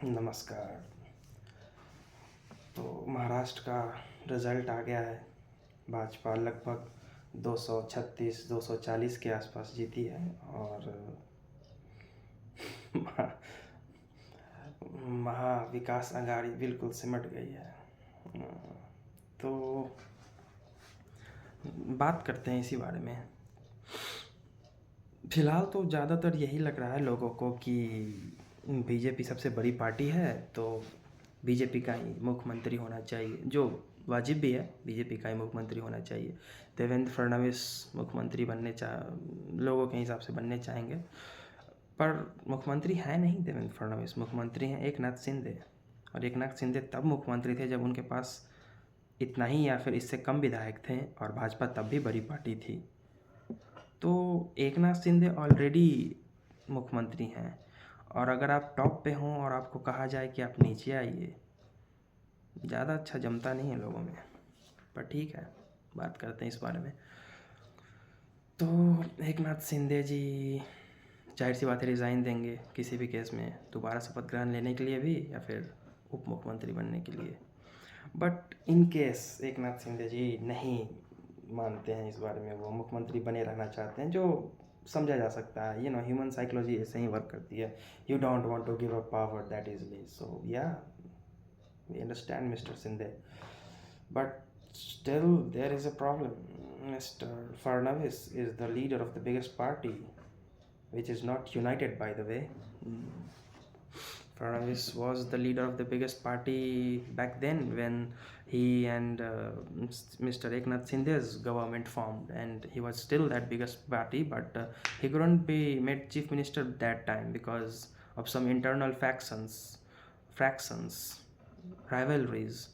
नमस्कार। तो महाराष्ट्र का रिज़ल्ट आ गया है। भाजपा लगभग 236-240 के आसपास जीती है और महा महाविकास अघाड़ी बिल्कुल सिमट गई है। तो बात करते हैं इसी बारे में। फिलहाल तो ज़्यादातर यही लग रहा है लोगों को कि बीजेपी सबसे बड़ी पार्टी है, तो बीजेपी का ही मुख्यमंत्री होना चाहिए, जो वाजिब भी है। बीजेपी का ही मुख्यमंत्री होना चाहिए। देवेंद्र फडणवीस मुख्यमंत्री लोगों के हिसाब से बनने चाहेंगे, पर मुख्यमंत्री है नहीं देवेंद्र फडणवीस। मुख्यमंत्री हैं एकनाथ शिंदे, और एकनाथ शिंदे तब मुख्यमंत्री थे जब उनके पास इतना ही या फिर इससे कम विधायक थे, और भाजपा तब भी बड़ी पार्टी थी। तो एकनाथ शिंदे ऑलरेडी मुख्यमंत्री हैं, और अगर आप टॉप पे हों और आपको कहा जाए कि आप नीचे आइए, ज़्यादा अच्छा जमता नहीं है लोगों में। पर ठीक है, बात करते हैं इस बारे में। तो एकनाथ शिंदे जी जाहिर सी बात है रिज़ाइन देंगे किसी भी केस में, दोबारा शपथ ग्रहण लेने के लिए भी या फिर उप मुख्यमंत्री बनने के लिए। But in case Eknath Shinde ji नहीं मानते हैं इस बारे में, वो मुख्यमंत्री बने रहना चाहते हैं, जो समझा जा सकता है। ह्यूमन साइकोलॉजी ऐसे ही वर्क करती है। You don't want to give up power that easily, so yeah we understand mister Shinde, but still there is a problem. Mr. Fadnavis is the leader of the biggest party, which is not united, by the way. Fadnavis was the leader of the biggest party back then when he and Mr. Eknath Shinde's government formed, and he was still that biggest party, but he couldn't be made chief minister that time because of some internal fractions, rivalries.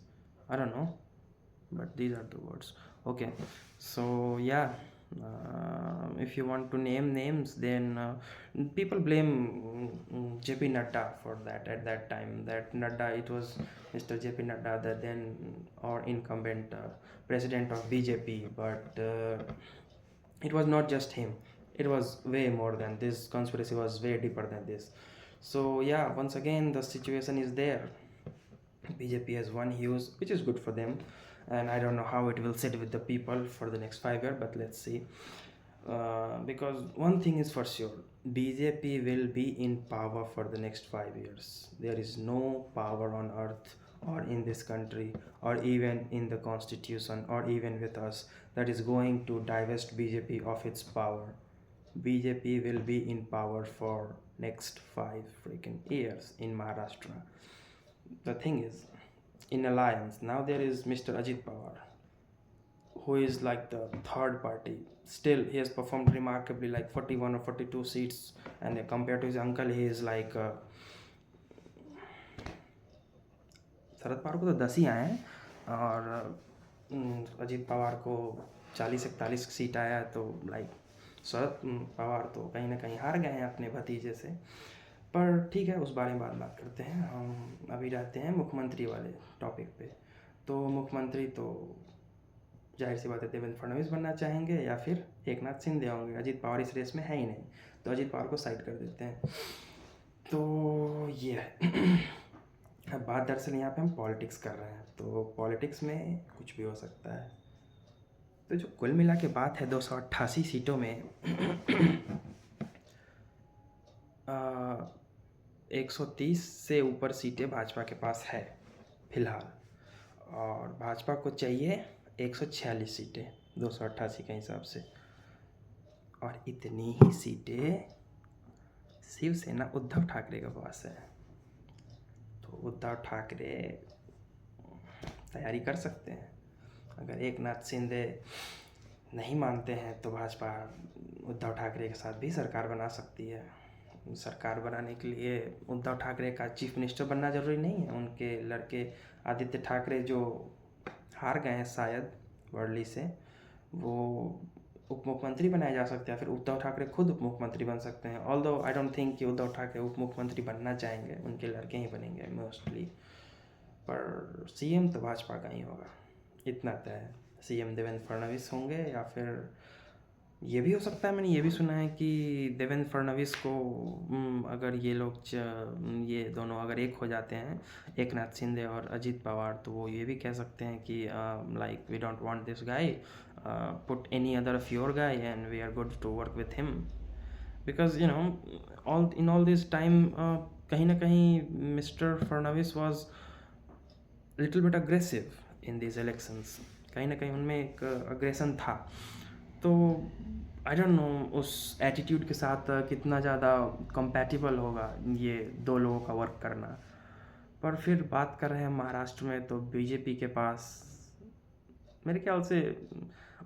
I don't know, but these are the words. Okay, so yeah, if you want to name names, then people blame JP Nadda for that. At that time, that Nadda, it was Mr. JP Nadda, the then or incumbent president of BJP, but it was not just him. It was way more than this. Conspiracy was way deeper than this. So yeah, once again the situation is there. BJP has won huge, which is good for them, and I don't know how it will sit with the people for the next 5 years, but let's see. Because one thing is for sure, BJP will be in power for the next 5 years. There is no power on earth or in this country or even in the constitution or even with us that is going to divest BJP of its power. BJP will be in power for next 5 freaking years in Maharashtra. The thing is, in alliance now there is Mr. Ajit Pawar, who is like the third party. Still he has performed remarkably, like 41 or 42 seats, and compared to his uncle he is like Sharad Pawar को तो 10 ही आए हैं, और अजीत पवार को 40-41 seat आया, तो like Sharad Pawar तो कहीं ना कहीं हार गए हैं अपने भतीजे से। पर ठीक है, उस बारे में बात करते हैं। हम अभी रहते हैं मुख्यमंत्री वाले टॉपिक पे। तो मुख्यमंत्री तो जाहिर सी बात है देवेंद्र फडणवीस बनना चाहेंगे या फिर एकनाथ शिंदे होंगे। अजीत पवार इस रेस में है ही नहीं, तो अजीत पवार को साइड कर देते हैं। तो ये है। अब बात दरअसल यहाँ पे हम पॉलिटिक्स कर रहे हैं, तो पॉलिटिक्स में कुछ भी हो सकता है। तो जो कुल मिला के बात है 288 सीटों में 130 से ऊपर सीटें भाजपा के पास है फिलहाल, और भाजपा को चाहिए 146 सीटें 288 के हिसाब से, और इतनी ही सीटें शिवसेना उद्धव ठाकरे के पास है। तो उद्धव ठाकरे तैयारी कर सकते हैं। अगर एकनाथ शिंदे नहीं मानते हैं तो भाजपा उद्धव ठाकरे के साथ भी सरकार बना सकती है। सरकार बनाने के लिए उद्धव ठाकरे का चीफ मिनिस्टर बनना ज़रूरी नहीं है। उनके लड़के आदित्य ठाकरे जो हार गए हैं शायद वर्ली से, वो उप मुख्यमंत्री बनाए जा सकते हैं, फिर उद्धव ठाकरे खुद उप मुख्यमंत्री बन सकते हैं। ऑल्दो आई डोंट थिंक कि उद्धव ठाकरे उप मुख्यमंत्री बनना चाहेंगे, उनके लड़के ही बनेंगे मोस्टली। पर सीएम तो भाजपा का ही होगा, इतना तय है। सीएम देवेंद्र फडणवीस होंगे या फिर ये भी हो सकता है, मैंने ये भी सुना है कि देवेंद्र फडणवीस को अगर ये लोग ये दोनों अगर एक हो जाते हैं, एक नाथ शिंदे और अजीत पवार, तो वो ये भी कह सकते हैं कि like we don't want this guy, put any other of your guy and we are good to work with him, because all this time कहीं ना कहीं mister Fadnavis was little bit aggressive in this elections, कहीं ना कहीं उनमें एक aggression था। तो आई डोंट नो उस एटीट्यूड के साथ कितना ज़्यादा कंपैटिबल होगा ये दो लोगों का वर्क करना। पर फिर बात कर रहे हैं महाराष्ट्र में, तो बीजेपी के पास मेरे ख्याल से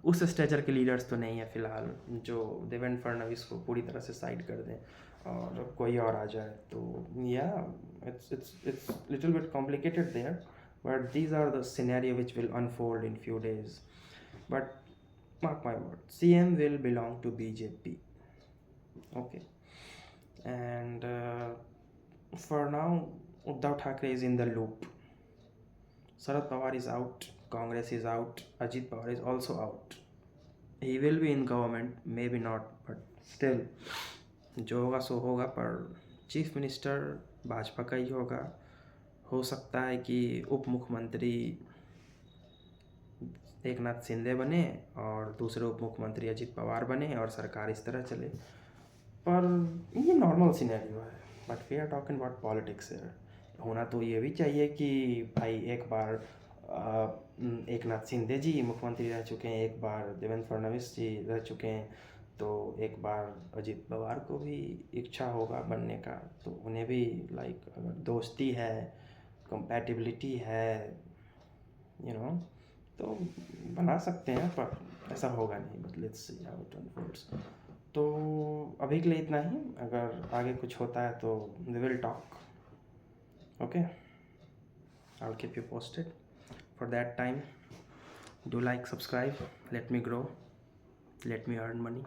उस स्टेचर के लीडर्स तो नहीं है फिलहाल जो देवेंद्र फडणवीस को पूरी तरह से साइड कर दें और कोई और आ जाए। तो या it's little bit complicated there, but these are the scenario which will unfold in few days. But mark my word, CM will belong to BJP. Okay. And for now, Uddhav Thackeray is in the loop. Sharad Pawar is out, Congress is out, Ajit Pawar is also out. He will be in government, maybe not, but still, जो होगा सो होगा। पर chief minister Bhajpa का ही होगा। हो सकता है कि उप मुख्यमंत्री एक नाथ शिंदे बने और दूसरे उप मुख्यमंत्री अजित पवार बने और सरकार इस तरह चले। पर ये नॉर्मल सिनेरियो है, but we are talking about politics है। होना तो ये भी चाहिए कि भाई एक बार एक नाथ शिंदे जी मुख्यमंत्री रह चुके हैं, एक बार देवेंद्र फडणवीस जी रह चुके हैं, तो एक बार अजित पवार को भी इच्छा होगा बनने का, तो उन्हें भी लाइक अगर दोस्ती है, कंपैटिबिलिटी है, यू नो, तो बना सकते हैं। पर ऐसा होगा नहीं, but let's see how it unfolds. तो अभी के लिए इतना ही, अगर आगे कुछ होता है तो we will talk. Okay, I will keep you posted. For that time, do like, subscribe, let me grow, let me earn money.